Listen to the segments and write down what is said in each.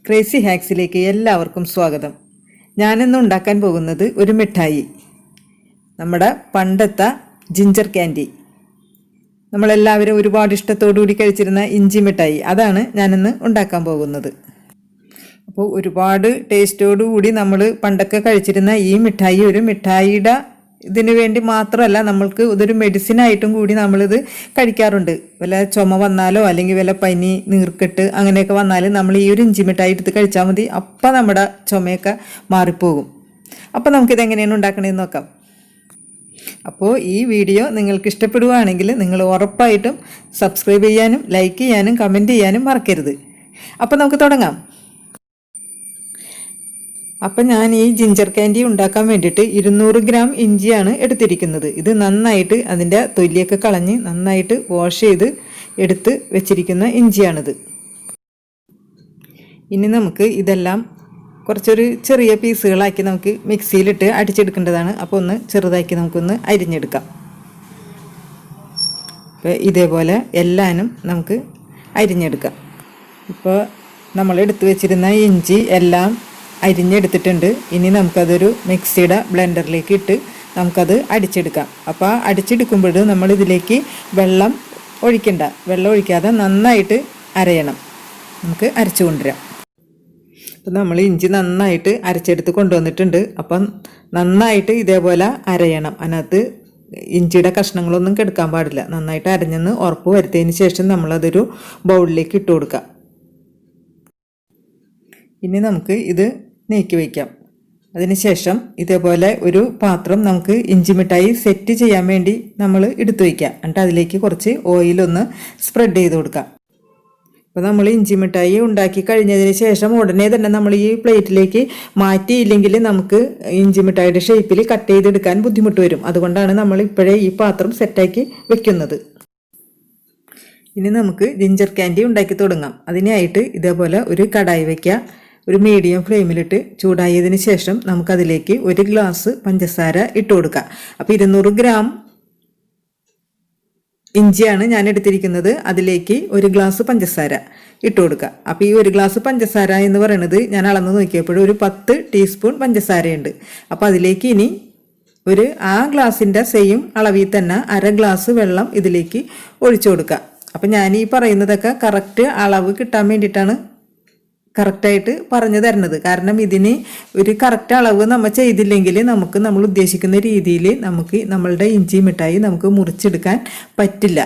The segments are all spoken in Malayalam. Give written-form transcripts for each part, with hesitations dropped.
ക്രേസി ഹാക്സിലേക്ക് എല്ലാവർക്കും സ്വാഗതം. ഞാനിന്ന് ഉണ്ടാക്കാൻ പോകുന്നത് ഒരു മിഠായി, നമ്മുടെ പണ്ടത്തെ ജിഞ്ചർ ക്യാൻഡി. നമ്മളെല്ലാവരും ഒരുപാട് ഇഷ്ടത്തോടുകൂടി കഴിച്ചിരുന്ന ഇഞ്ചി മിഠായി, അതാണ് ഞാനിന്ന് ഉണ്ടാക്കാൻ പോകുന്നത്. അപ്പോൾ ഒരുപാട് ടേസ്റ്റോടുകൂടി നമ്മൾ പണ്ടൊക്കെ കഴിച്ചിരുന്ന ഈ മിഠായി ഒരു മിഠായിയുടെ ഇതിനു വേണ്ടി മാത്രമല്ല, നമ്മൾക്ക് ഇതൊരു മെഡിസിനായിട്ടും കൂടി നമ്മളിത് കഴിക്കാറുണ്ട്. വല്ല ചുമ വന്നാലോ അല്ലെങ്കിൽ വല്ല പനി, നീർക്കെട്ട് അങ്ങനെയൊക്കെ വന്നാൽ നമ്മൾ ഈ ഒരു ഇഞ്ചി മിഠായി എടുത്ത് കഴിച്ചാൽ മതി. അപ്പം നമ്മുടെ ചുമയൊക്കെ മാറിപ്പോകും. അപ്പം നമുക്കിതെങ്ങനെയാണ് ഉണ്ടാക്കണമെന്ന് നോക്കാം. അപ്പോൾ ഈ വീഡിയോ നിങ്ങൾക്ക് ഇഷ്ടപ്പെടുകയാണെങ്കിൽ നിങ്ങൾ ഉറപ്പായിട്ടും സബ്സ്ക്രൈബ് ചെയ്യാനും ലൈക്ക് ചെയ്യാനും കമൻറ്റ് ചെയ്യാനും മറക്കരുത്. അപ്പം നമുക്ക് തുടങ്ങാം. അപ്പം ഞാൻ ഈ ജിഞ്ചർ ക്യാൻഡി ഉണ്ടാക്കാൻ വേണ്ടിയിട്ട് 200 ഗ്രാം ഇഞ്ചിയാണ് എടുത്തിരിക്കുന്നത്. ഇത് നന്നായിട്ട് അതിൻ്റെ തൊലിയൊക്കെ കളഞ്ഞ് നന്നായിട്ട് വാഷ് ചെയ്ത് എടുത്ത് വെച്ചിരിക്കുന്ന ഇഞ്ചിയാണിത്. ഇനി നമുക്ക് ഇതെല്ലാം കുറച്ചൊരു ചെറിയ പീസുകളാക്കി നമുക്ക് മിക്സിയിലിട്ട് അടിച്ചെടുക്കേണ്ടതാണ്. അപ്പോൾ ഒന്ന് ചെറുതാക്കി നമുക്കൊന്ന് അരിഞ്ഞെടുക്കാം. അപ്പോൾ ഇതേപോലെ എല്ലാനും നമുക്ക് അരിഞ്ഞെടുക്കാം. ഇപ്പോൾ നമ്മൾ എടുത്തു വെച്ചിരുന്ന ഇഞ്ചി എല്ലാം അരിഞ്ഞെടുത്തിട്ടുണ്ട്. ഇനി നമുക്കതൊരു മിക്സിയുടെ ബ്ലെൻഡറിലേക്ക് ഇട്ട് നമുക്കത് അടിച്ചെടുക്കാം. അപ്പോൾ അടിച്ചെടുക്കുമ്പോൾ നമ്മളിതിലേക്ക് വെള്ളം ഒഴിക്കണ്ട, വെള്ളം ഒഴിക്കാതെ നന്നായിട്ട് അരയണം. നമുക്ക് അരച്ചു കൊണ്ടുവരാം. അപ്പം നമ്മൾ ഇഞ്ചി നന്നായിട്ട് അരച്ചെടുത്ത് കൊണ്ടുവന്നിട്ടുണ്ട്. അപ്പം നന്നായിട്ട് ഇതേപോലെ അരയണം. അതിനകത്ത് ഇഞ്ചിയുടെ കഷ്ണങ്ങളൊന്നും കെടുക്കാൻ പാടില്ല. നന്നായിട്ട് അരഞ്ഞെന്ന് ഉറപ്പ് വരുത്തിയതിന് ശേഷം നമ്മളതൊരു ബൗളിലേക്ക് ഇട്ട് കൊടുക്കാം. ഇനി നമുക്ക് ഇത് നീക്കി വയ്ക്കാം. അതിനുശേഷം ഇതേപോലെ ഒരു പാത്രം നമുക്ക് ഇഞ്ചി മിഠായി സെറ്റ് ചെയ്യാൻ വേണ്ടി നമ്മൾ എടുത്തു വയ്ക്കാം. എന്നിട്ട് അതിലേക്ക് കുറച്ച് ഓയിലൊന്ന് സ്പ്രെഡ് ചെയ്ത് കൊടുക്കാം. അപ്പോൾ നമ്മൾ ഇഞ്ചി മിഠായി ഉണ്ടാക്കി കഴിഞ്ഞതിന് ശേഷം ഉടനെ തന്നെ നമ്മൾ ഈ പ്ലേറ്റിലേക്ക് മാറ്റിയില്ലെങ്കിൽ നമുക്ക് ഇഞ്ചി മിഠായിയുടെ ഷേപ്പിൽ കട്ട് ചെയ്തെടുക്കാൻ ബുദ്ധിമുട്ട് വരും. അതുകൊണ്ടാണ് നമ്മൾ ഇപ്പോഴേ ഈ പാത്രം സെറ്റാക്കി വെക്കുന്നത്. ഇനി നമുക്ക് ജിഞ്ചർ ക്യാൻഡി ഉണ്ടാക്കി തുടങ്ങാം. അതിനായിട്ട് ഇതേപോലെ ഒരു കടായി വയ്ക്കുക. ഒരു മീഡിയം ഫ്ലെയിമിലിട്ട് ചൂടായതിന് ശേഷം നമുക്കതിലേക്ക് 1 ഗ്ലാസ് പഞ്ചസാര ഇട്ട് കൊടുക്കാം. അപ്പോൾ 200 ഗ്രാം ഇഞ്ചിയാണ് ഞാൻ എടുത്തിരിക്കുന്നത്. അതിലേക്ക് 1 ഗ്ലാസ് പഞ്ചസാര ഇട്ട് കൊടുക്കുക. അപ്പോൾ ഈ 1 ഗ്ലാസ് പഞ്ചസാര എന്ന് പറയുന്നത് ഞാൻ അളന്ന് നോക്കിയപ്പോൾ ഒരു 10 ടീസ്പൂൺ പഞ്ചസാരയുണ്ട്. അപ്പോൾ അതിലേക്ക് ഇനി ആ ഗ്ലാസിൻ്റെ സെയിം അളവിൽ തന്നെ 1/2 ഗ്ലാസ് വെള്ളം ഇതിലേക്ക് ഒഴിച്ചു കൊടുക്കുക. അപ്പം ഞാൻ ഈ പറയുന്നതൊക്കെ കറക്റ്റ് അളവ് കിട്ടാൻ വേണ്ടിയിട്ടാണ് കറക്റ്റായിട്ട് പറഞ്ഞു തരുന്നത്. കാരണം ഇതിന് ഒരു കറക്റ്റ് അളവ് നമ്മൾ ചെയ്തില്ലെങ്കിൽ നമ്മൾ ഉദ്ദേശിക്കുന്ന രീതിയിൽ നമുക്ക് നമ്മളുടെ ഇഞ്ചി മിഠായി നമുക്ക് മുറിച്ചെടുക്കാൻ പറ്റില്ല.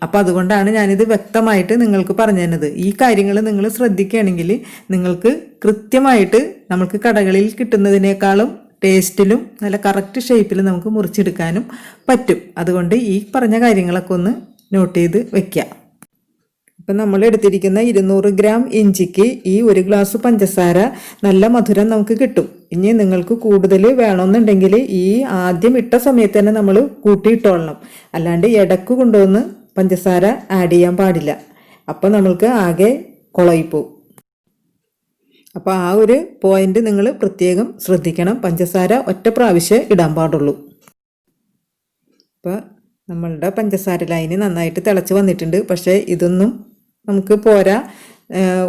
അപ്പോൾ അതുകൊണ്ടാണ് ഞാനിത് വ്യക്തമായിട്ട് നിങ്ങൾക്ക് പറഞ്ഞു തരുന്നത്. ഈ കാര്യങ്ങൾ നിങ്ങൾ ശ്രദ്ധിക്കുകയാണെങ്കിൽ നിങ്ങൾക്ക് കൃത്യമായിട്ട് നമുക്ക് കടകളിൽ കിട്ടുന്നതിനേക്കാളും ടേസ്റ്റിലും നല്ല കറക്റ്റ് ഷേപ്പിൽ നമുക്ക് മുറിച്ചെടുക്കാനും പറ്റും. അതുകൊണ്ട് ഈ പറഞ്ഞ കാര്യങ്ങളൊക്കെ ഒന്ന് നോട്ട് ചെയ്ത് വയ്ക്കുക. ഇപ്പം നമ്മൾ എടുത്തിരിക്കുന്ന 200 ഗ്രാം ഇഞ്ചിക്ക് ഈ 1 ഗ്ലാസ് പഞ്ചസാര നല്ല മധുരം നമുക്ക് കിട്ടും. ഇനി നിങ്ങൾക്ക് കൂടുതൽ വേണമെന്നുണ്ടെങ്കിൽ ഈ ആദ്യം ഇട്ട സമയത്ത് തന്നെ നമ്മൾ കൂട്ടിയിട്ടോളണം. അല്ലാണ്ട് ഇടക്ക് കൊണ്ടുവന്ന് പഞ്ചസാര ആഡ് ചെയ്യാൻ പാടില്ല. അപ്പം നമ്മൾക്ക് ആകെ കുളയിപ്പോവും. അപ്പോൾ ആ ഒരു പോയിന്റ് നിങ്ങൾ പ്രത്യേകം ശ്രദ്ധിക്കണം. പഞ്ചസാര ഒറ്റ പ്രാവശ്യം ഇടാൻ പാടുള്ളൂ. ഇപ്പോൾ നമ്മളുടെ പഞ്ചസാര ലൈന് നന്നായിട്ട് തിളച്ച് വന്നിട്ടുണ്ട്. പക്ഷേ ഇതൊന്നും നമുക്ക് പോരാ.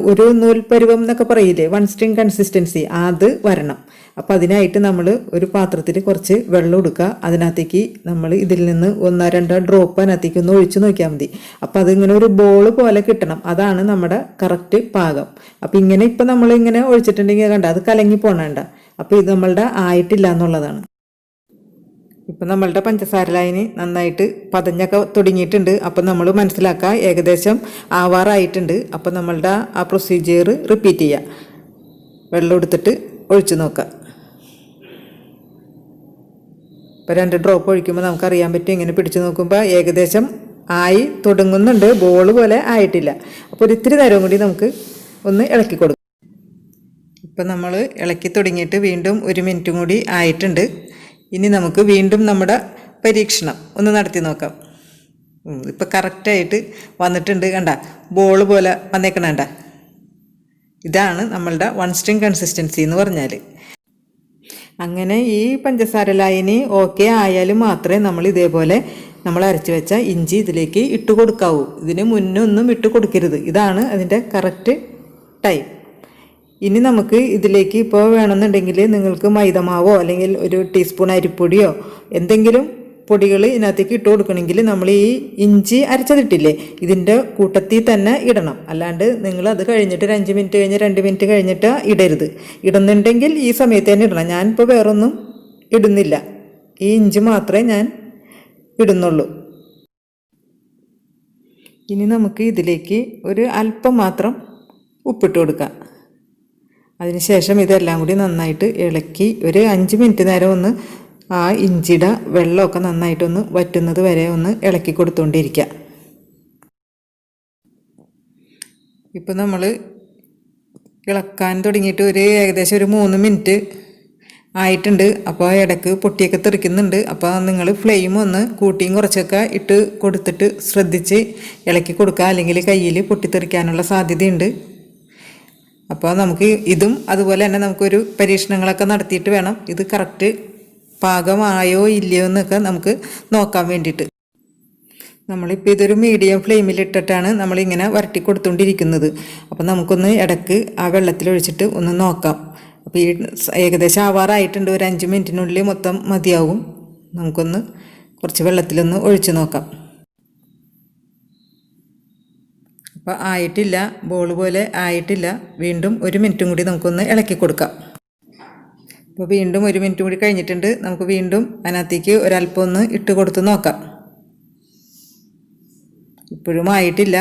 ഒരു നൂൽപ്പരുവം എന്നൊക്കെ പറയില്ലേ, 1 സ്ട്രിങ് കൺസിസ്റ്റൻസി, അത് വരണം. അപ്പോൾ അതിനായിട്ട് നമ്മൾ ഒരു പാത്രത്തിൽ കുറച്ച് വെള്ളം എടുക്കുക. അതിനകത്തേക്ക് നമ്മൾ ഇതിൽ നിന്ന് 1-2 ഡ്രോപ്പ് അതിനകത്തേക്ക് ഒന്ന് ഒഴിച്ച് നോക്കിയാൽ മതി. അപ്പോൾ അതിങ്ങനെ ഒരു ബോൾ പോലെ കിട്ടണം. അതാണ് നമ്മുടെ കറക്റ്റ് പാകം. അപ്പോൾ ഇങ്ങനെ ഇപ്പം നമ്മളിങ്ങനെ ഒഴിച്ചിട്ടുണ്ടെങ്കിൽ കണ്ട അത് കലങ്ങി പോകണ്ട. അപ്പോൾ ഇത് നമ്മളുടെ ആയിട്ടില്ല എന്നുള്ളതാണ്. ഇപ്പം നമ്മളുടെ പഞ്ചസാര ലൈന് നന്നായിട്ട് പതഞ്ഞൊക്കെ തുടങ്ങിയിട്ടുണ്ട്. അപ്പം നമ്മൾ മനസ്സിലാക്കുക ഏകദേശം ആവാറായിട്ടുണ്ട്. അപ്പം നമ്മളുടെ ആ പ്രൊസീജിയർ റിപ്പീറ്റ് ചെയ്യുക. വെള്ളം എടുത്തിട്ട് ഒഴിച്ച് നോക്കുക. ഇപ്പോൾ 2 ഡ്രോപ്പ് ഒഴിക്കുമ്പോൾ നമുക്കറിയാൻ പറ്റും. ഇങ്ങനെ പിടിച്ച് നോക്കുമ്പോൾ ഏകദേശം ആയി തുടങ്ങുന്നുണ്ട്, ബോൾ പോലെ ആയിട്ടില്ല. അപ്പോൾ ഒരു ഇത്തിരി നേരം കൂടി നമുക്ക് ഒന്ന് ഇളക്കി കൊടുക്കാം. ഇപ്പം നമ്മൾ ഇളക്കി തുടങ്ങിയിട്ട് വീണ്ടും 1 മിനിറ്റും കൂടി ആയിട്ടുണ്ട്. ഇനി നമുക്ക് വീണ്ടും നമ്മുടെ പരീക്ഷണം ഒന്ന് നടത്തി നോക്കാം. ഇപ്പം കറക്റ്റായിട്ട് വന്നിട്ടുണ്ട്. കണ്ട ബോൾ പോലെ വന്നേക്കണണ്ട. ഇതാണ് നമ്മളുടെ 1 സ്ട്രിങ് കൺസിസ്റ്റൻസി എന്ന് പറഞ്ഞാൽ. അങ്ങനെ ഈ പഞ്ചസാര ലൈന് ഓക്കെ ആയാലും മാത്രമേ നമ്മൾ ഇതേപോലെ നമ്മൾ അരച്ച് വെച്ച ഇഞ്ചി ഇതിലേക്ക് ഇട്ട് കൊടുക്കാവൂ. ഇതിന് മുന്നൊന്നും ഇട്ട് കൊടുക്കരുത്. ഇതാണ് അതിൻ്റെ കറക്റ്റ് ടൈം. ഇനി നമുക്ക് ഇതിലേക്ക് ഇപ്പോൾ വേണമെന്നുണ്ടെങ്കിൽ നിങ്ങൾക്ക് മൈദമാവോ അല്ലെങ്കിൽ ഒരു ടീസ്പൂൺ അരിപ്പൊടിയോ എന്തെങ്കിലും പൊടികൾ ഇതിനകത്തേക്ക് ഇട്ട് കൊടുക്കണമെങ്കിൽ നമ്മൾ ഈ ഇഞ്ചി അരച്ചതിട്ടില്ലേ ഇതിൻ്റെ കൂട്ടത്തിൽ തന്നെ ഇടണം. അല്ലാണ്ട് നിങ്ങൾ അത് കഴിഞ്ഞിട്ട് ഒരു 5 മിനിറ്റ് കഴിഞ്ഞ് 2 മിനിറ്റ് കഴിഞ്ഞിട്ട് ഇടരുത്. ഇടുന്നുണ്ടെങ്കിൽ ഈ സമയത്ത് തന്നെ ഇടണം. ഞാനിപ്പോൾ വേറൊന്നും ഇടുന്നില്ല, ഈ ഇഞ്ചി മാത്രമേ ഞാൻ ഇടുന്നുള്ളൂ. ഇനി നമുക്ക് ഇതിലേക്ക് ഒരു അല്പം മാത്രം ഉപ്പിട്ട് കൊടുക്കാം. അതിനുശേഷം ഇതെല്ലാം കൂടി നന്നായിട്ട് ഇളക്കി ഒരു 5 മിനിറ്റ് നേരം ഒന്ന് ആ ഇഞ്ചിയുടെ വെള്ളമൊക്കെ നന്നായിട്ടൊന്ന് വറ്റുന്നത് വരെ ഒന്ന് ഇളക്കി കൊടുത്തുകൊണ്ടിരിക്കുക. ഇപ്പോൾ നമ്മൾ ഇളക്കാൻ തുടങ്ങിയിട്ട് ഏകദേശം ഒരു 3 മിനിറ്റ് ആയിട്ടുണ്ട്. അപ്പോൾ ഇടയ്ക്ക് പൊട്ടിയൊക്കെ തെറിക്കുന്നുണ്ട്. അപ്പോൾ നിങ്ങൾ ഫ്ലെയിം ഒന്ന് കൂട്ടിയും കുറച്ചൊക്കെ ഇട്ട് കൊടുത്തിട്ട് ശ്രദ്ധിച്ച് ഇളക്കി കൊടുക്കുക, അല്ലെങ്കിൽ കയ്യിൽ പൊട്ടിത്തെറിക്കാനുള്ള സാധ്യതയുണ്ട്. അപ്പോൾ നമുക്ക് ഇതും അതുപോലെ തന്നെ നമുക്കൊരു പരീക്ഷണങ്ങളൊക്കെ നടത്തിയിട്ട് വേണം ഇത് കറക്റ്റ് പാകമായോ ഇല്ലയോ എന്നൊക്കെ നമുക്ക് നോക്കാൻ വേണ്ടിയിട്ട്. നമ്മളിപ്പോൾ ഇതൊരു മീഡിയം ഫ്ലെയിമിലിട്ടിട്ടാണ് നമ്മളിങ്ങനെ വരട്ടി കൊടുത്തുകൊണ്ടിരിക്കുന്നത്. അപ്പോൾ നമുക്കൊന്ന് ഇടയ്ക്ക് ആ വെള്ളത്തിലൊഴിച്ചിട്ട് ഒന്ന് നോക്കാം. അപ്പോൾ ഈ ഏകദേശം ആവാറായിട്ടുണ്ട്. ഒരു 5 മിനിറ്റിനുള്ളിൽ മൊത്തം മതിയാവും. നമുക്കൊന്ന് കുറച്ച് വെള്ളത്തിലൊന്ന് ഒഴിച്ച് നോക്കാം. അപ്പോൾ ആയിട്ടില്ല, ബോൾ പോലെ ആയിട്ടില്ല. വീണ്ടും 1 മിനിറ്റും കൂടി നമുക്കൊന്ന് ഇളക്കി കൊടുക്കാം. അപ്പോൾ വീണ്ടും 1 മിനിറ്റ് കൂടി കഴിഞ്ഞിട്ടുണ്ട്. നമുക്ക് വീണ്ടും അതിനകത്തേക്ക് ഒരല്പം ഒന്ന് ഇട്ട് കൊടുത്ത് നോക്കാം. ഇപ്പോഴും ആയിട്ടില്ല,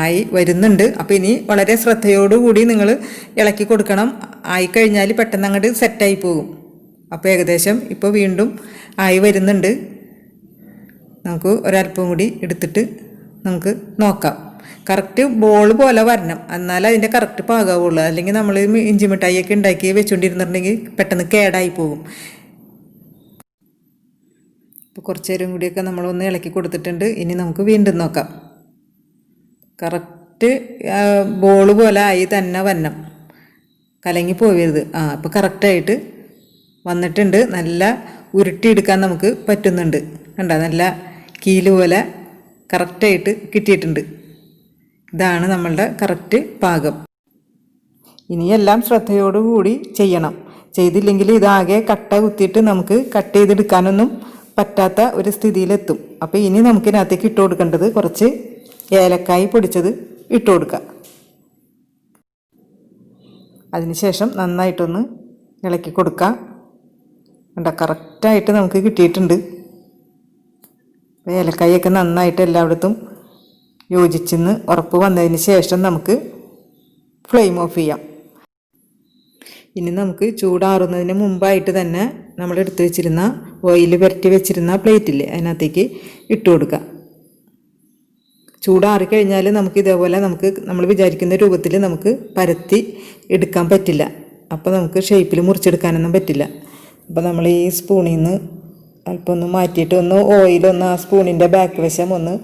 ആയി വരുന്നുണ്ട്. അപ്പോൾ ഇനി വളരെ ശ്രദ്ധയോടുകൂടി നിങ്ങൾ ഇളക്കി കൊടുക്കണം. ആയിക്കഴിഞ്ഞാൽ പെട്ടെന്ന് അങ്ങോട്ട് സെറ്റായി പോകും. അപ്പോൾ ഏകദേശം ഇപ്പോൾ വീണ്ടും ആയി വരുന്നുണ്ട്. നമുക്ക് ഒരല്പം കൂടി എടുത്തിട്ട് നമുക്ക് നോക്കാം. കറക്റ്റ് ബോൾ പോലെ വരണം, എന്നാലേ അതിൻ്റെ കറക്റ്റ് പാകാവുള്ളൂ. അല്ലെങ്കിൽ നമ്മൾ ഇഞ്ചി മിഠായിയൊക്കെ ഉണ്ടാക്കി വെച്ചുകൊണ്ടിരുന്നിട്ടുണ്ടെങ്കിൽ പെട്ടെന്ന് കേടായി പോകും. ഇപ്പോൾ കുറച്ച് നേരം കൂടിയൊക്കെ നമ്മളൊന്ന് ഇളക്കി കൊടുത്തിട്ടുണ്ട്. ഇനി നമുക്ക് വീണ്ടും നോക്കാം. കറക്റ്റ് ബോൾ പോലെ ആയി തന്നെ വരണം, കലങ്ങി പോകരുത്. ഇപ്പോൾ കറക്റ്റായിട്ട് വന്നിട്ടുണ്ട്. നല്ല ഉരുട്ടിയെടുക്കാൻ നമുക്ക് പറ്റുന്നുണ്ട്. കണ്ടോ, നല്ല കീല് പോലെ കറക്റ്റായിട്ട് കിട്ടിയിട്ടുണ്ട്. ഇതാണ് നമ്മളുടെ കറക്റ്റ് പാകം. ഇനിയെല്ലാം ശ്രദ്ധയോടുകൂടി ചെയ്യണം. ചെയ്തില്ലെങ്കിൽ ഇതാകെ കട്ട കുത്തിയിട്ട് നമുക്ക് കട്ട് ചെയ്തെടുക്കാനൊന്നും പറ്റാത്ത ഒരു സ്ഥിതിയിലെത്തും. അപ്പോൾ ഇനി നമുക്കിതിനകത്തേക്ക് ഇട്ട് കൊടുക്കേണ്ടത് കുറച്ച് ഏലക്കായി പൊടിച്ചത് ഇട്ട് കൊടുക്കുക. അതിനുശേഷം നന്നായിട്ടൊന്ന് ഇളക്കി കൊടുക്കുക. കണ്ടോ, കറക്റ്റായിട്ട് നമുക്ക് കിട്ടിയിട്ടുണ്ട്. ഏലക്കായൊക്കെ നന്നായിട്ട് എല്ലായിടത്തും യോജിച്ചെന്ന് ഉറപ്പ് വന്നതിന് ശേഷം നമുക്ക് ഫ്ലെയിം ഓഫ് ചെയ്യാം. ഇനി നമുക്ക് ചൂടാറുന്നതിന് മുമ്പായിട്ട് തന്നെ നമ്മൾ എടുത്തു വെച്ചിരുന്ന ഓയിൽ പുരട്ടി വെച്ചിരുന്ന പ്ലേറ്റില്ലേ അതിനകത്തേക്ക് ഇട്ട് കൊടുക്കുക. ചൂടാറിക്കഴിഞ്ഞാൽ നമുക്ക് ഇതേപോലെ നമ്മൾ വിചാരിക്കുന്ന രൂപത്തിൽ നമുക്ക് പരത്തി എടുക്കാൻ പറ്റില്ല. അപ്പോൾ നമുക്ക് ഷേപ്പിൽ മുറിച്ചെടുക്കാനൊന്നും പറ്റില്ല. അപ്പോൾ നമ്മൾ ഈ സ്പൂണിൽ നിന്ന് അല്പം ഒന്ന് മാറ്റിയിട്ട് ഓയിലൊന്ന് ആ സ്പൂണിൻ്റെ ബാക്ക് വശം ഒന്ന്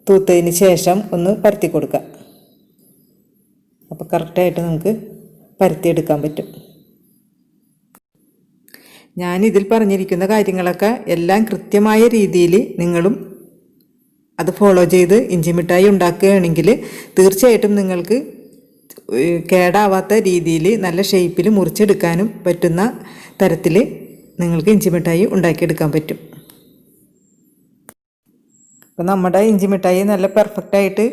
തൂത്തതിന് ശേഷം ഒന്ന് പരത്തി കൊടുക്കുക. അപ്പോൾ കറക്റ്റായിട്ട് നമുക്ക് പരത്തിയെടുക്കാൻ പറ്റും. ഞാനിതിൽ പറഞ്ഞിരിക്കുന്ന കാര്യങ്ങളൊക്കെ എല്ലാം കൃത്യമായ രീതിയിൽ നിങ്ങളും അത് ഫോളോ ചെയ്ത് ഇഞ്ചി മിഠായി ഉണ്ടാക്കുകയാണെങ്കിൽ തീർച്ചയായിട്ടും നിങ്ങൾക്ക് കേടാവാത്ത രീതിയിൽ നല്ല ഷേപ്പിൽ മുറിച്ചെടുക്കാനും പറ്റുന്ന തരത്തിൽ നിങ്ങൾക്ക് ഇഞ്ചി മിഠായി ഉണ്ടാക്കിയെടുക്കാൻ പറ്റും. അപ്പോൾ നമ്മുടെ ഇഞ്ചി മിഠായി നല്ല പെർഫെക്റ്റായിട്ട്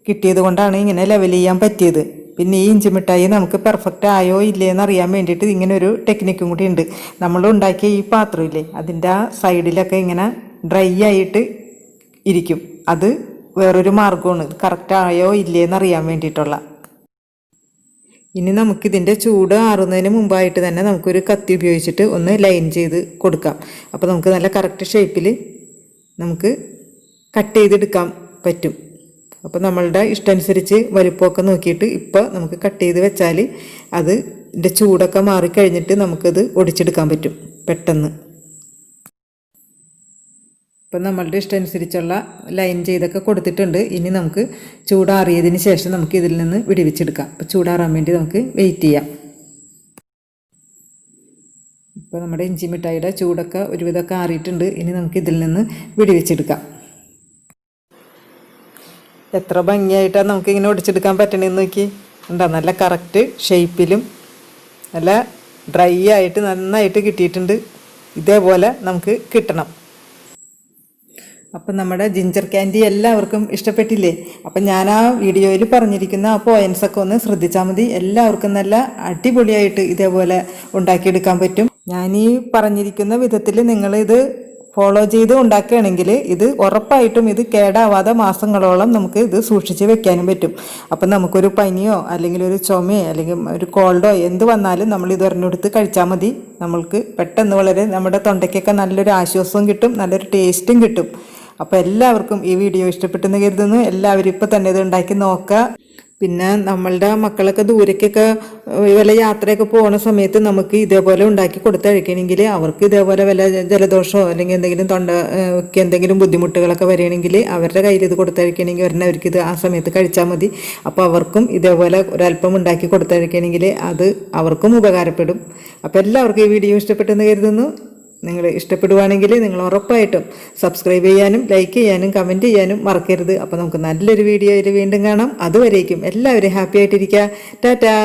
കിട്ടിയത് കൊണ്ടാണ് ഇങ്ങനെ ലെവൽ ചെയ്യാൻ പറ്റിയത്. പിന്നെ ഈ ഇഞ്ചി മിഠായി നമുക്ക് പെർഫെക്റ്റ് ആയോ ഇല്ലേന്ന് അറിയാൻ വേണ്ടിയിട്ട് ഇങ്ങനെ ഒരു ടെക്നിക്കും കൂടി ഉണ്ട്. നമ്മൾ ഉണ്ടാക്കിയ ഈ പാത്രമില്ലേ അതിൻ്റെ ആ സൈഡിലൊക്കെ ഇങ്ങനെ ഡ്രൈ ആയിട്ട് ഇരിക്കും. അത് വേറൊരു മാർഗ്ഗമാണ് കറക്റ്റ് ആയോ ഇല്ലേന്ന് അറിയാൻ വേണ്ടിയിട്ടുള്ള. ഇനി നമുക്കിതിൻ്റെ ചൂട് ആറുന്നതിന് മുമ്പായിട്ട് തന്നെ നമുക്കൊരു കത്തി ഉപയോഗിച്ചിട്ട് ഒന്ന് ലൈൻ ചെയ്ത് കൊടുക്കാം. അപ്പോൾ നമുക്ക് നല്ല കറക്റ്റ് ഷേപ്പിൽ നമുക്ക് കട്ട് ചെയ്തെടുക്കാൻ പറ്റും. അപ്പോൾ നമ്മളുടെ ഇഷ്ടമനുസരിച്ച് വലുപ്പമൊക്കെ നോക്കിയിട്ട് ഇപ്പോൾ നമുക്ക് കട്ട് ചെയ്ത് വെച്ചാൽ അതിൻ്റെ ചൂടൊക്കെ മാറിക്കഴിഞ്ഞിട്ട് നമുക്കത് ഒടിച്ചെടുക്കാൻ പറ്റും പെട്ടെന്ന്. ഇപ്പം നമ്മളുടെ ഇഷ്ടമനുസരിച്ചുള്ള ലൈൻ ചെയ്തൊക്കെ കൊടുത്തിട്ടുണ്ട്. ഇനി നമുക്ക് ചൂടാറിയതിന് ശേഷം നമുക്ക് ഇതിൽ നിന്ന് വിടുവിച്ചെടുക്കാം. അപ്പോൾ ചൂടാറാൻ വേണ്ടി നമുക്ക് വെയിറ്റ് ചെയ്യാം. ഇപ്പോൾ നമ്മുടെ ഇഞ്ചി മിഠായിയുടെ ചൂടൊക്കെ ഒരുവിധമൊക്കെ ആറിയിട്ടുണ്ട്. ഇനി നമുക്ക് ഇതിൽ നിന്ന് വിടുവിച്ചെടുക്കാം. എത്ര ഭംഗിയായിട്ടാണ് നമുക്കിങ്ങനെ ഒടിച്ചെടുക്കാൻ പറ്റണമെന്ന് നോക്കി. ഉണ്ടോ, നല്ല കറക്റ്റ് ഷേപ്പിലും നല്ല ഡ്രൈ ആയിട്ട് നന്നായിട്ട് കിട്ടിയിട്ടുണ്ട്. ഇതേപോലെ നമുക്ക് കിട്ടണം. അപ്പം നമ്മുടെ ജിഞ്ചർ ക്യാൻഡി എല്ലാവർക്കും ഇഷ്ടപ്പെട്ടില്ലേ? അപ്പം ഞാൻ ആ വീഡിയോയിൽ പറഞ്ഞിരിക്കുന്ന ആ പോയിൻറ്റ്സൊക്കെ ഒന്ന് ശ്രദ്ധിച്ചാൽ മതി. എല്ലാവർക്കും നല്ല അടിപൊളിയായിട്ട് ഇതേപോലെ ഉണ്ടാക്കിയെടുക്കാൻ പറ്റും. ഞാൻ ഈ പറഞ്ഞിരിക്കുന്ന വിധത്തിൽ നിങ്ങളിത് ഫോളോ ചെയ്ത് ഉണ്ടാക്കുകയാണെങ്കിൽ ഇത് ഉറപ്പായിട്ടും ഇത് കേടാവാതെ മാസങ്ങളോളം നമുക്ക് ഇത് സൂക്ഷിച്ച് വെക്കാനും പറ്റും. അപ്പം നമുക്കൊരു പനിയോ അല്ലെങ്കിൽ ഒരു ചുമയോ അല്ലെങ്കിൽ ഒരു കോൾഡോ എന്ത് വന്നാലും നമ്മൾ ഇത് ഒരെണ്ണെടുത്ത് കഴിച്ചാൽ മതി. നമ്മൾക്ക് പെട്ടെന്ന് വളരെ നമ്മുടെ തൊണ്ടയ്ക്കൊക്കെ നല്ലൊരു ആശ്വാസവും കിട്ടും, നല്ലൊരു ടേസ്റ്റും കിട്ടും. അപ്പോൾ എല്ലാവർക്കും ഈ വീഡിയോ ഇഷ്ടപ്പെട്ടെന്ന് കരുതുന്നു. എല്ലാവരും ഇപ്പോൾ തന്നെ ഇത് ഉണ്ടാക്കി നോക്കുക. പിന്നെ നമ്മളുടെ മക്കളൊക്കെ ദൂരേക്കൊക്കെ വല്ല യാത്രയൊക്കെ പോകുന്ന സമയത്ത് നമുക്ക് ഇതേപോലെ ഉണ്ടാക്കി കൊടുത്തഴിക്കണമെങ്കിൽ അവർക്ക് ഇതേപോലെ വല്ല ജലദോഷമോ അല്ലെങ്കിൽ എന്തെങ്കിലും തൊണ്ടയ്ക്ക് എന്തെങ്കിലും ബുദ്ധിമുട്ടുകളൊക്കെ വരികയാണെങ്കിൽ അവരുടെ കയ്യിൽ ഇത് കൊടുത്തഴിക്കണമെങ്കിൽ ഒരെണ്ണം അവർക്കിത് ആ സമയത്ത് കഴിച്ചാൽ മതി. അപ്പോൾ അവർക്കും ഇതേപോലെ ഒരല്പം ഉണ്ടാക്കി കൊടുത്തഴിക്കണമെങ്കിൽ അത് അവർക്കും ഉപകാരപ്പെടും. അപ്പോൾ എല്ലാവർക്കും ഈ വീഡിയോ ഇഷ്ടപ്പെട്ടെന്ന് കരുതുന്നു. നിങ്ങൾ ഇഷ്ടപ്പെടുവാണെങ്കിൽ നിങ്ങൾ ഉറപ്പായിട്ടും സബ്സ്ക്രൈബ് ചെയ്യാനും ലൈക്ക് ചെയ്യാനും കമൻറ്റ് ചെയ്യാനും മറക്കരുത്. അപ്പോൾ നമുക്ക് നല്ലൊരു വീഡിയോയിൽ വീണ്ടും കാണാം. അതുവരേക്കും എല്ലാവരും ഹാപ്പി ആയിട്ടിരിക്കുക. ടാറ്റാ.